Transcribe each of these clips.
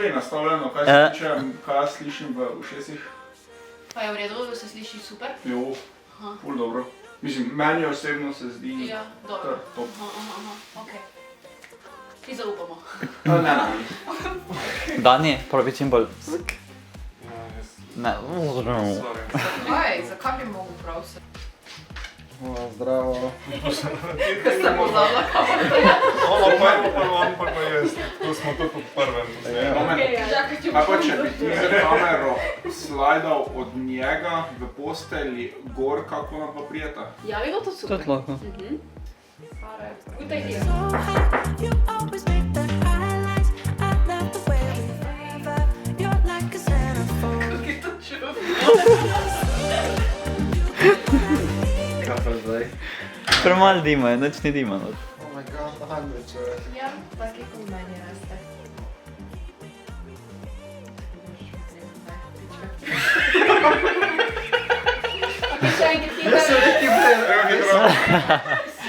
tebi nastavljeno, kaj se tiče, kaj jaz slišim v ušesih? Pa je v redu, da se sliši super? Jo, ful dobro. Mislim, meni osebno se zdi dobro. Top. Okej. Ti zaupamo. Ne. Dani, probi čim bolj. Ne. Oj, zakaj bi mogel prav se? Zdravo. Ker sem pozabila kamero. Pa jaz, tu smo tudi v prvem. Kaj pa, če bi ti za kamero slajdal od njega v postelji gor, kako nam pa prijeta? Ja, bi bilo to super. Tudi lahko. Good idea. Kako je to čudno? Kaj pa zdaj? Premalo dima je, nič ni dima. Oh my god, Andrej, človek. Ja, tako je kot meni raste. Še enkrat Jaz sem hitro.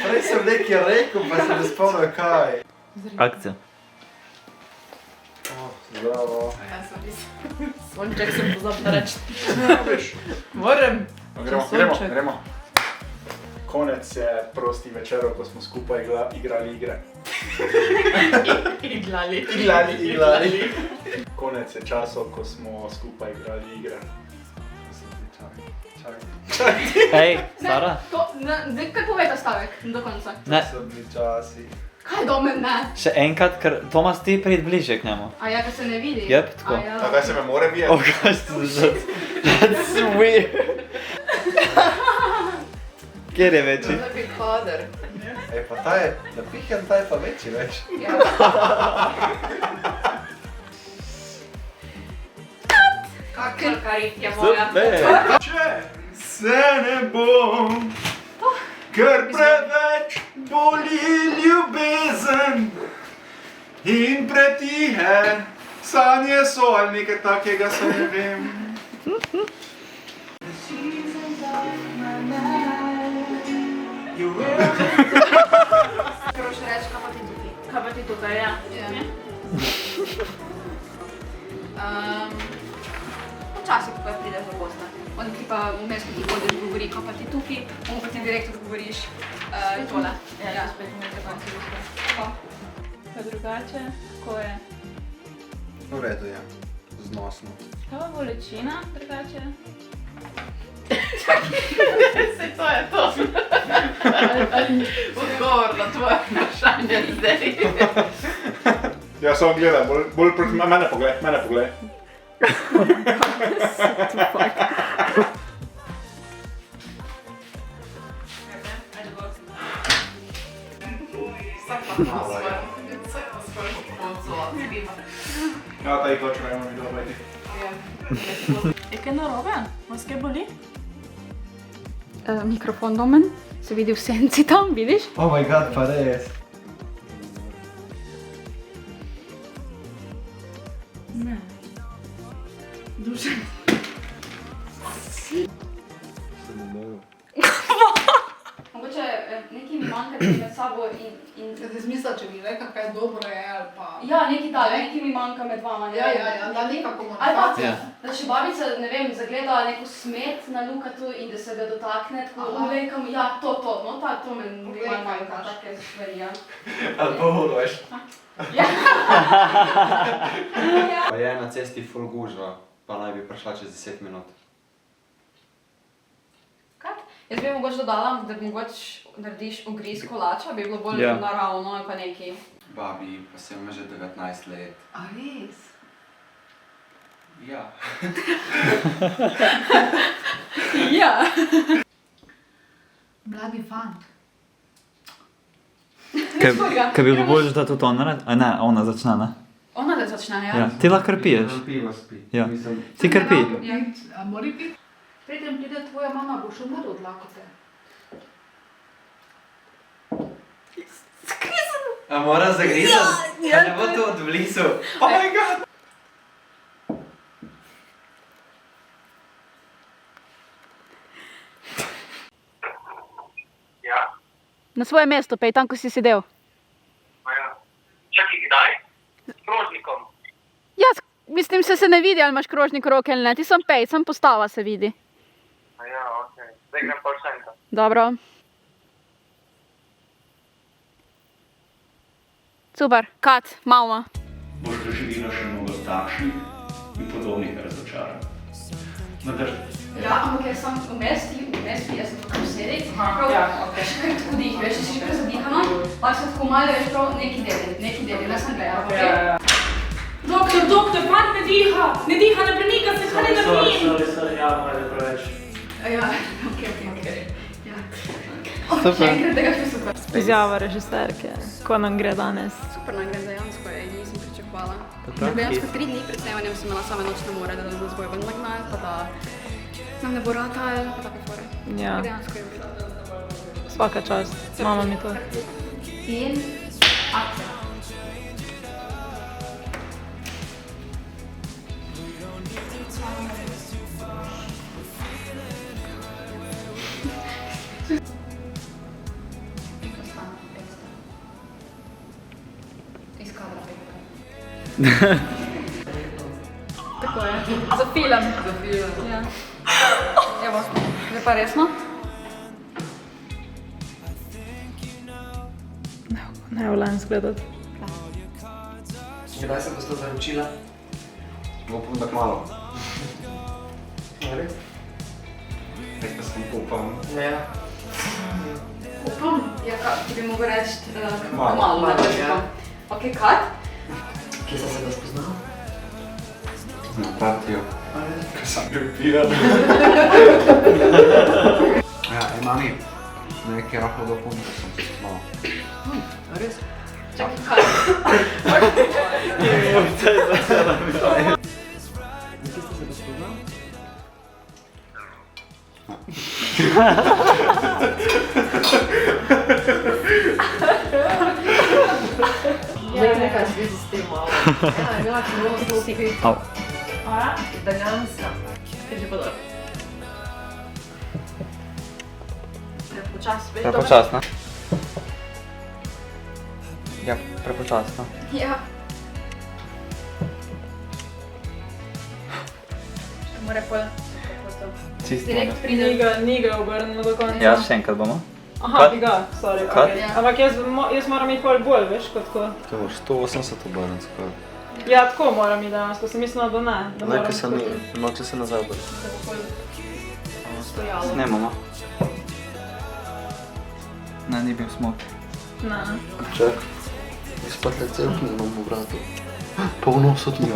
prej sem nekaj rekel, pa sem ne spomnil kaj. Akcija. Zdravo. Ja, sem res. Sonček sem pozabila reči. Moram. Gremo. Konec je prostih večerov, ko smo skupaj igrali igre. Iglali. Konec je časov, ko smo skupaj igrali igre. Hej, Sara? Kaj povej ta stavek do konca? Ne, So bili časi. Kaj do mene? še enkrat, ker Tomas ti prid bliže k njemu. A ja, ko se ne vidi? Jep, tako. A kaj se me more bijeti? Oh gosh, that's weird. Kjer je večji? To je kader. Ej, pa ta je napihan, ta je pa večji več. Ja. Kakšna karitja moja. Če se ne bom, ker preveč boli ljubezen in pretihe sanje so ali nekaj takega, se ne vem. Proš reči, kaj pa ti tukaj? Kaj pa ti tukaj, ja? Včasih, ko prideš v goste. On ti pa vmes, ko ti hodiš, govori, kaj pa ti tukaj, on pa ti direktor govoriš tole. Ja, spet mi je za konci viška. Pa drugače, kako je? V redu je, znosno. Kaj pa bolečina drugače? Sej to je to. Odgovor na tvoje vprašanje zdaj. Ja, samo gledaj, bolj proti mene poglej. Ja, ta ikla čurajmo mi dobro iti. Je kaj narobe? Vas kaj boli? Mikrofon domen, se vidi v senci tam, vidiš? Oh my god, pa res. Ne. Dušan. Mogoče nekaj mi manjka tudi med sabo in... Kaj ti zmislila, če bi rekla, kaj dobro je ali pa... Ja, nekaj tale, nekaj mi manjka med vama. Ja, da neka Ali pa, komunikacija. da če babica, ne vem, zagleda neko smet na Lukatu in da se ga dotakne, tako uvekam, ja, to, no, to me malo manjka, take stvari, ja. Ali pa veš. Ja. Pa je na cesti ful gužva, pa naj bi prišla čez 10 minut. Jaz bi mogoče dodala, da mogoče narediš ugriz kolača, bi bilo bolj naravno pa nekaj. Babi, pa sem ima že 19 let. A res? Ja. Ja. Mladi fant. Kaj bi bilo bolje, da tudi on naredi? A ne, ona začne, ne? Ona da začne, ja. Ja, ti lahko piješ. Pivo spi. Ja. Ti kar pij. A mora biti? Preden pride tvoja mama, boš umrl od lakote. A mora zagrizati? Ja, ne bo to od blizu. Oh my god! Na svoje mesto, pej, tam, ko si sedel. Čakaj, kdaj? S krožnikom. Ja, mislim, se ne vidi, ali imaš krožnik roke ali ne. Ti sem pej, sem postava se vidi. Ja, okej. Zdaj grem pa še enkrat. Dobro. Super, kat, malo. Boš doživela še mnogo takšnih in podobnih razočaranj. Vendar Ja, ampak jaz sem vmes, jaz sem tukaj vsedi. Še kaj tako dih, veš, si še zadihano, pa se tako malo, veš, prav neki deli, ne sem gledala, ok? Doktor, fant ne diha, ne premika se, kaj ne naredi. ja, malo je preveč. Ja, ok. Ja. Še enkrat tega še super. Izjava režiserke, ko nam gre danes. Super nam gre dejansko, nisem pričakovala. Dejansko 3 dni pred snemanjem sem imela same nočne more, da nas bojo ven nagnali, pa da nam ne bo ratal, pa take fore. Ja, Dejansko je bilo. svaka čast, mama mi to. In akcija. Iz kadra pekka. Tako je, za film. Ja. Evo, zdaj pa resno. Ne volim zgledati. Kdaj se boste zaročila? Upam, da kmalu. Res? Nekaj sem upam. Ja. Upam, ja, ti bi mogel reči Kmalu. kmalu, ne pa Ja. Ok, kat? Kje sem se ga spoznal? Na partiju. Kaj sem bil pijan. Ja, mami, nekaj rahlo dopolnil sem se malo. Res? Čakaj, kat? Kje ste se ga spoznal? Zdaj nekaj zvezi s tem malo. Ja, je bila čelo zelo spet. Au. Italijanska. Kaj že pa dobro. Prepočasno. Prepočasno. Ja, prepočasno. Ja. Še mora pol. Čisto. Direkt pride. Ni ga obrnilo do konca. Ja, še enkrat bomo. Aha, bi ga, sorry. Kat? okej. Ampak jaz moram iti pol bolj, veš, kot tako. To moraš 180 obrniti skoraj. Ja, tako moram iti danes, ko sem mislila, da ne. Da moram Nekaj se ni, tako. noče se nazaj obrniti. Da bo pol stojalo. Snemamo. Ne, ni bil smok. Ne. Čak, izpad receptni imam v vratu. Polno so tu.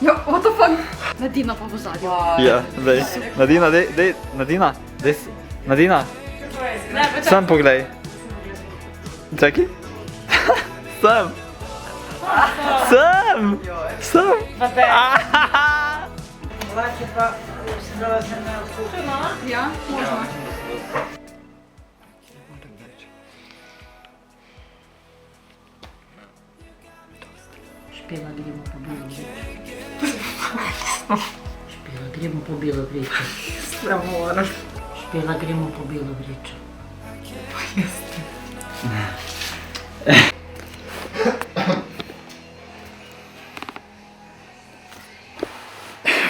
Jo, what the fuck? Nadina pa v zadju. Ja, dej. Nadina, dej, Nadina, Ne, počakaj. sam poglej. Čakaj. Sam. Sam. Pa te. Ja, možno. Špela gremo po bilo vrečo. Špela gremo po bilo vrečo. Ne moraš. Špela gremo po bilo vrečo.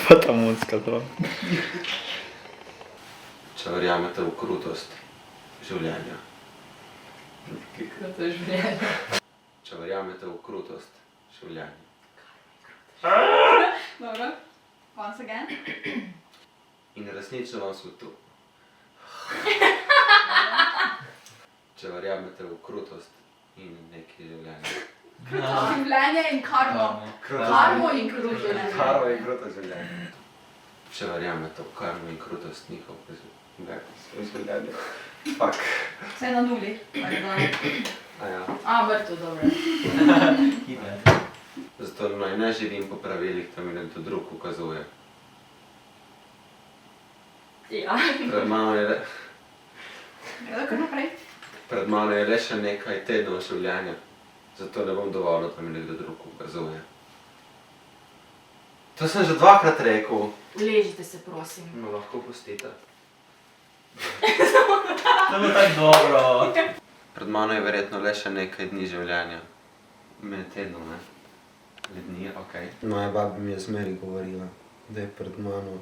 Pa ta mucka to. Če verjamete v krutost življenja. To je življenje. Če verjamete v krutost življenja. Dobro. Once again. In resnično vam svetu. Če verjamete v krutost in nekaj življenja. Življenje in karmo. Karmo in kruto življenje. Karmo in kruto življenje. Če verjamete v karmo in krutost njihovega življenja. Fuck. Vse na nuli. Aja. Vrtu, dobro. Zato naj ne živim po pravilih, da mi nekdo drug ukazuje. Ja. Pred mano je le... Gledaj, kar naprej. Pred mano je le še nekaj tednov življenja, zato ne bom dovolil, da mi nekdo drug ukazuje. To sem že 2-krat rekel. Uležite se, prosim. No, lahko pustite. To bo tako dobro. Pred mano je verjetno le še nekaj dni življenja. Tednov, ne? Ljudni, okej. Moja baba mi je zmeri govorila, da je pred mano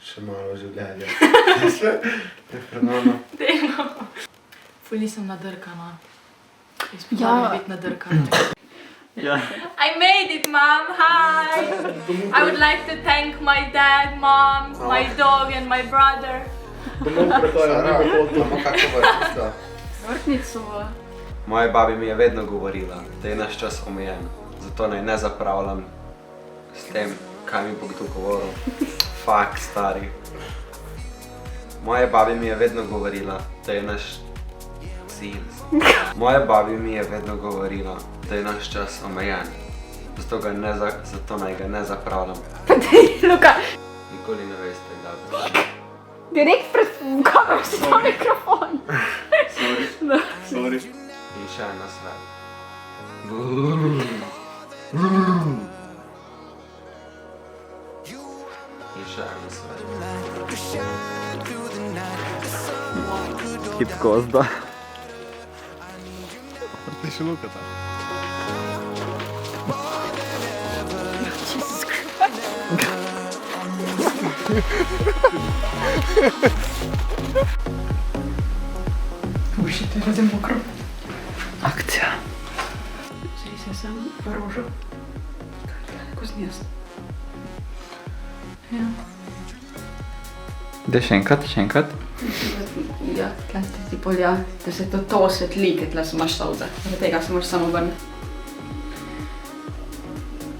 še malo življenja. Da je pred mano. Ful nisem nadrkana. Izpodobim biti nadrkana. Ja. I made it, Mom. Hi. I would like to thank my dad, Mom, my dog and my brother. Sara, imamo kako vrtico? Vrtnico. Moja babi mi je vedno govorila, da je naš čas omejen. Zato naj ne zapravljam s tem, kaj mi bo kdo govoril. Fak, stari. Moja babi mi je vedno govorila, da je naš cilj. Moja babi mi je vedno govorila, da je naš čas omejen. Zato naj ga ne zapravljam. Luka, Nikoli ne veste, kdaj bo. direkt pred kamero si ta mikrofon. Sorry. In še en nasvet. In še en nasvet. Hip gozda. Ti še lukata. Ušite, da je mokro. Akcija. Zdaj se sem v rožo. Kako znijest? Ja. Daj še enkrat. Ja, tle ti polja, da se to osvetli, ker tle so imaš solze. Zaradi tega se moraš samo obrniti.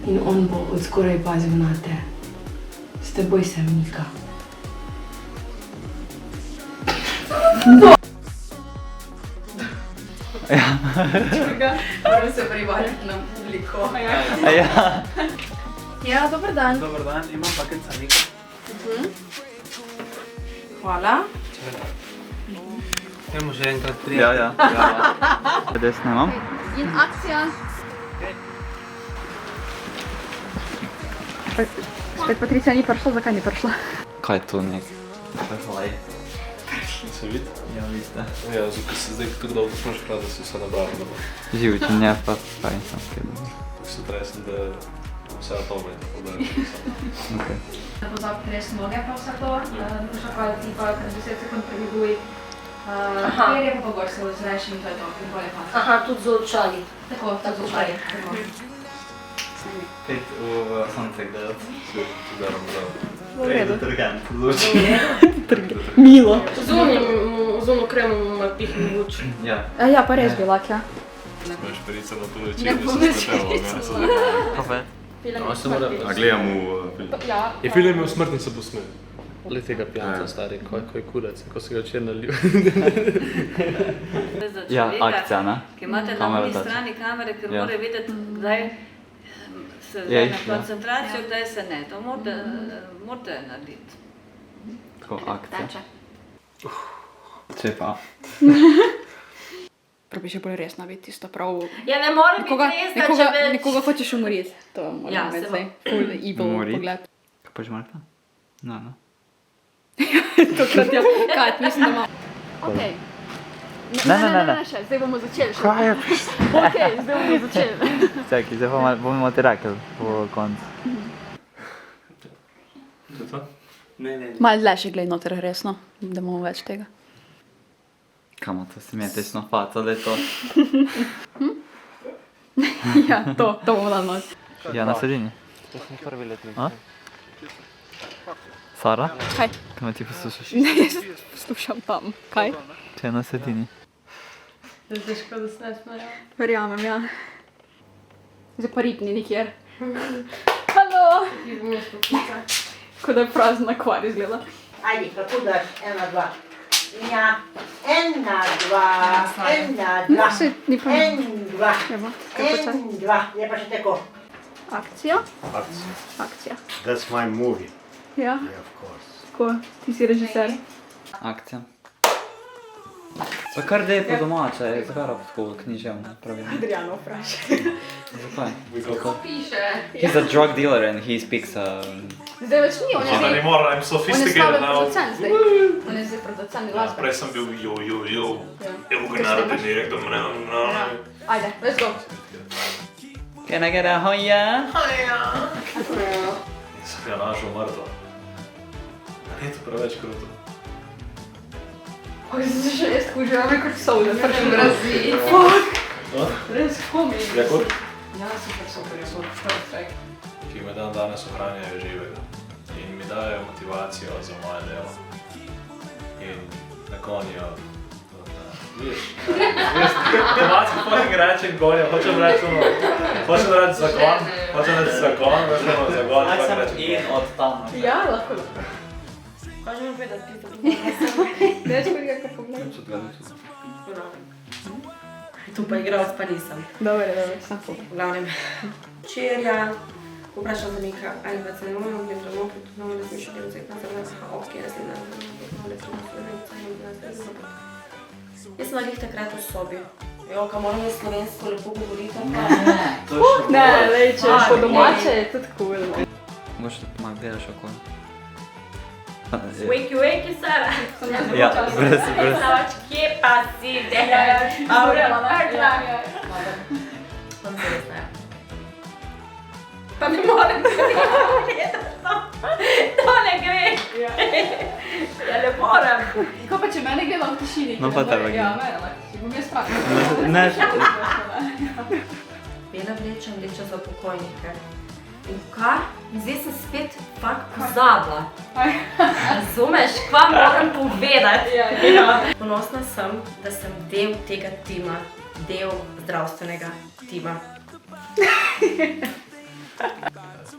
In on bo od zgoraj pazil na te. S teboj se mika. Moram se privarjati na publiko. Ja. Ja, dober dan. Dobar dan, imam paket canika. Hvala. Ajmo še enkrat Ja. Zdaj snemam. In akcija. Spet Patricija ni prišla, zakaj ni prišla? Kaj je to nek? Se vidi? Ja, vidite. Ja, zato se zdaj tako dolgo smo še prav, da si vse nabrali. Živči, ne pa fajn sam skrbim. Tako se tresen, da vse atome je tako da je Okay. Da pozab pres noge pa vse to, duša pa ti pa 10 sekund pregleduj. Kjer je pa gor se ozreš in to je to, in bolje pa. Aha, tudi z očali. Tako, z očali. Pet v sonce gledati. tudi ravno. Detergent, zvuči. Milo. Z ono kremo malo pihni luč. Ja. Ja, pa res bi lak, ja. Smo šperica na to večer, da se spetelo, ne se Kafe. A gledamo film. Ja. Je film imel smrtnico posmel. Le tega pijanca stari, ko je kurec, ko se ga včer nalil. Ja, akcija, ne? Ki imate na Kamera oni tač. strani kamere, ker Ja. mora vedeti, kdaj se Ja, zdaj na ja. koncentracijo, kdaj se ne. To morate narediti. Tako, akcija. Če pa. Probi še bolj resna biti, tisto prav. Ja, ne more biti resna, če več. Nekoga hočeš umoriti. To Ja, moram se imeti bo. zdaj. Full evil Umoriti? pogled. Kaj pač Marta? No. Tokrat ja, Kat, mislim, da imam. Okej. Ne. Še, zdaj bomo začeli. Kaj je? Okej, zdaj bomo začeli. Čakaj, zdaj pa bomo ti rekli po koncu. To je to? Ne. Malo dlje še gledaj noter resno, da imamo več tega. Kamo, to si metečna faca, da je to. Ja, to bomo dali not. Ja, na sredini. To smo prvi letnik. A? Sara? Kaj? Kaj me ti poslušaš? Ne, jaz poslušam tam. Kaj? Če je na sredini. Zdaj škoda, da se ne smejo. Verjamem, ja. Zdaj pa rip ni nikjer. Halo! Ko da je prazna kvar izgleda. Ajde, kako daš? 1, 2. Ja, 1, 2, 1, 2. Se, ni pa. 1, 2. Evo, kar počasi. 1, 2. Je pa še tako. Akcija? Akcija. Akcija. That's my movie. Ja, Yeah, of course. tako, ti si režiser. Akcija. Pa kar da je po domače, je zgara tako književno, pravilno. Adriano vprašaj. Zakaj? Kako piše? He's a drug dealer and he speaks Zdaj več ni, on je zdaj... Anymore, I'm On je sophisticated slaven now. producent zdaj. On je zdaj producent glasbe. Prej sem bil jo. Ja. Evo ga narediti direktor, Ja. Ajde, let's go. Can I get a hoja? Sem jo našel mrtvo. Ni to preveč kruto. Oj, zdaj še jaz kužila me kot solde, prvi mrazi. Fuck! Res homi. Jako? Ja, super, je super, perfekt. Ki me dan danes ohranjajo živega. In mi dajo motivacijo za moje delo. In nagonijo. Viš, tematsko fucking rečem gonijo, hočem reči zagon, veš ono zagon, fucking rečem in od tam. Ja, lahko. Možemo povedati, pita. Neč kot ga kar pogledam. Tu pa igralec pa nisem. Dobre, V glavnem, včerja vprašal za Mika, ali pa se ne moramo gledati domov, no, ne smišljati delce, pa se vlada, ok, naslednja, jaz sem jih takrat v sobi. Jo, ka moramo slovensko lepo govoriti, pa... Ne, lej, če je po domače, je tudi cool. Mogoče da malo gledaš okoli. Wakey, Sara. Ja, brez. Savač, kje pa si, Pa mi se res ne. Pa mi moram gledati to ne gre. Ja, ne morem. Ko pa če mene gledam v tišini, No, pa tebe ja, gledam. mene lahko, bom jaz strah. Ne. Bela vleča za pokojnike. In kar? Zdaj sem spet fakt pozabila. Razumeš, kva moram povedati? Ponosna sem, da sem del tega tima, del zdravstvenega tima.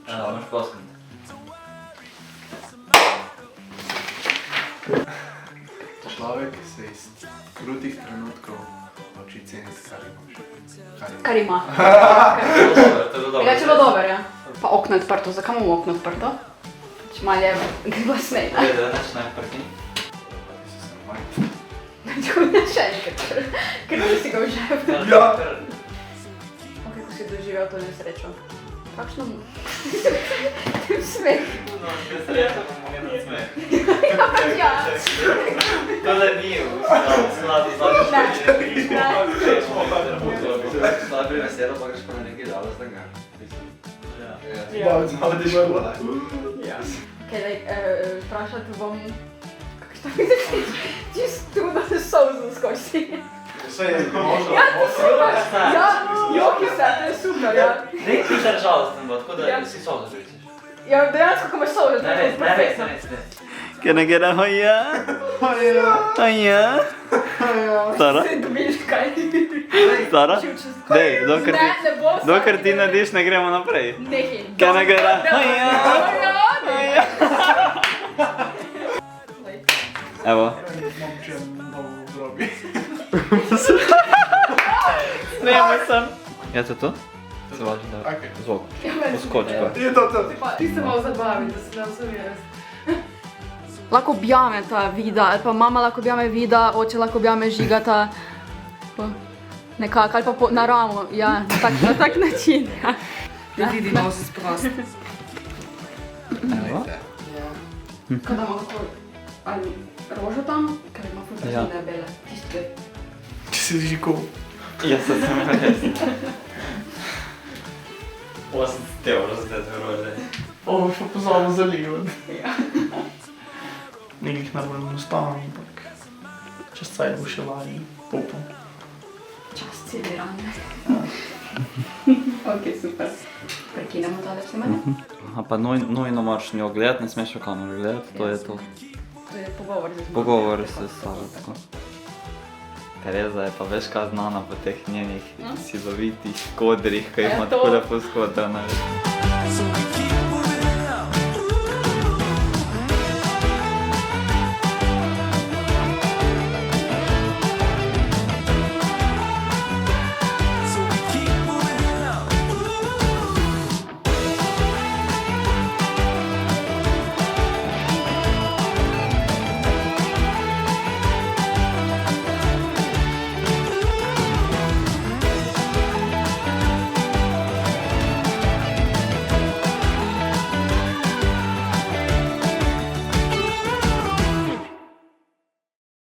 Ja, moraš ploskati. Človek se iz krutih trenutkov nauči ceniti, kar imaš. Kar ima. To je dobro. Drugače bo dober, ja. Pa okno odprto, zakaj imamo okno odprto? Če malo je glasnej, ne? Da neč ne prki. Čujem še enkrat, ker da si ga v žep. Ja. Ok, ko si doživel to nesrečo. Kakšno mu? Smeh. No, kaj sreča, bomo gledati smeh. Ja. To da ni v skladu z Najprej veselo, pa greš pa na nekaj žalostnega. Ok, daj, vprašati bom, kakšno vidiš, čist trudno se solzno skozi. Vse je možno. Ja, to je super. Ja, joki se, to je super, ja. Nek ti se žalosten bo, tako da si solzo rečeš. Ja, dejansko, ko me solze, to je perfektno. Can I get a hoja? Hoja. Sara? Se dobiš kaj? Sara? Dej, Ne bo dokler ti narediš, ne gremo naprej. Nekaj. Can I get a hoja? Hoja. Evo. Snemo sem. Ja, to je to? Se važi, da zvok. Poskoči pa. Je to. Ti se malo zabavi, da se nam sve res. Lahko objameta vida, ali pa mama lahko objame vida, oče lahko objame žigata. Nekako, ali pa na ramo, ja, na tak način. Da vidi malo se sprosti. Evo. Kaj damo kako, ali rožo tam, ker ima fotografine bele, tiste. Če si žikov. Jaz sem res. 80 € za te rože. Ovo še pozvamo za ligo. Nekih najbolj enostavno, ampak čez caj bo še lani, upam. Čas celi rane. Ok, super. Prekinemo tale vse mene. Aha, pa nujno moraš njo gledati, ne smeš v kameru gledati, to je to. To je pogovor z mamo. Pogovor se stava tako. Tereza je pa veš kaj znana po teh njenih sidovitih kodrih, ki ima tako lepo skodrana.